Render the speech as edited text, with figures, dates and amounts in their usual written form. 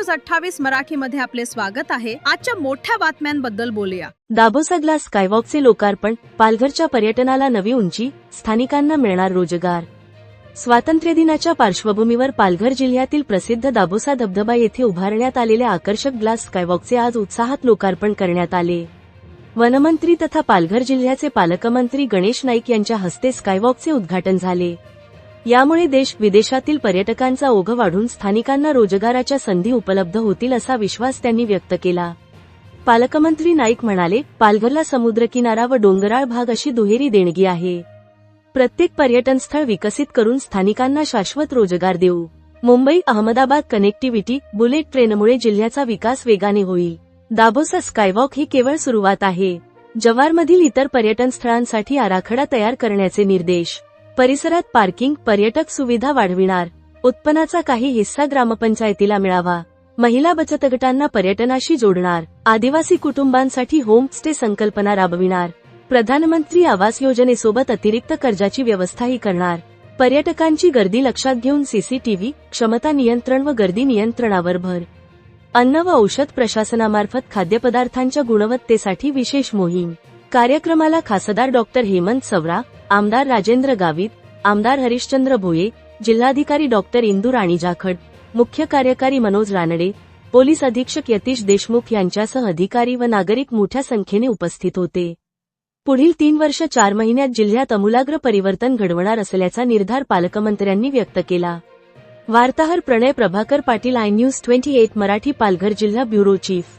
News 28 मराठीमध्ये आपले स्वागत आहे। आजच्या मोठ्या बातम्यांबद्दल बोलूया। दाभोसा ग्लास स्कायवॉकचे लोकार्पण, पालघरच्या पर्यटनाला नवी उंची, स्थानिकांना मिळणार रोजगार। स्वातंत्र्यदिनाच्या पार्श्वभूमीवर पालघर जिल्ह्यातील प्रसिद्ध दाभोसा धबधबा येथे उभारण्यात आलेल्या आकर्षक ग्लास स्कायवॉकचे आज उत्साहात लोकार्पण करण्यात आले। वनमंत्री तथा पालघर जिल्ह्याचे पालकमंत्री गणेश नाईक यांच्या हस्ते स्कायवॉकचे उद्घाटन झाले। यामुळे देश विदेशातील पर्यटकांचा ओघ वाढून स्थानिकांना रोजगाराच्या संधी उपलब्ध होतील असा विश्वास त्यांनी व्यक्त केला। पालकमंत्री नाईक म्हणाले, पालघरला समुद्रकिनारा व डोंगराळ भाग अशी दुहेरी देणगी आहे। प्रत्येक पर्यटनस्थळ विकसित करून स्थानिकांना शाश्वत रोजगार देऊ। मुंबई अहमदाबाद कनेक्टिव्हिटी, बुलेट ट्रेनमुळे जिल्ह्याचा विकास वेगाने होईल। दाभोसा स्कायवॉक ही केवळ सुरुवात आहे। जव्हारमधील इतर पर्यटन स्थळांसाठी आराखडा तयार करण्याचे निर्देश। परिसरात पार्किंग, पर्यटक सुविधा वाढविणार। उत्पन्नाचा काही हिस्सा ग्रामपंचायतीला मिळावा। महिला बचत गटांना पर्यटनाशी जोडणार। आदिवासी कुटुंबांसाठी होम स्टे संकल्पना राबविणार। प्रधानमंत्री आवास योजनेसोबत अतिरिक्त कर्जाची व्यवस्थाही करणार। पर्यटकांची गर्दी लक्षात घेऊन सीसीटीव्ही, क्षमता नियंत्रण व गर्दी नियंत्रणावर भर। अन्न व औषध प्रशासनामार्फत खाद्यपदार्थांच्या गुणवत्तेसाठी विशेष मोहीम। कार्यक्रमाला खासदार डॉक्टर हेमंत सवरा, आमदार राजेंद्र गावित, आमदार हरिश्चंद्र भोये, जिल्हाधिकारी डॉक्टर इंदू राणी जाखड, मुख्य कार्यकारी मनोज रानडे, पोलीस अधीक्षक यतीश देशमुख यांच्यासह अधिकारी व नागरिक मोठ्या संख्येने उपस्थित होते। पुढील 3 वर्ष 4 महिन्यात जिल्ह्यात आमूलाग्र परिवर्तन घडवणार असल्याचा निर्धार पालकमंत्र्यांनी व्यक्त केला। वार्ताहर प्रणय प्रभाकर पाटील, iNews 28 मराठी, पालघर जिल्हा ब्युरो चीफ।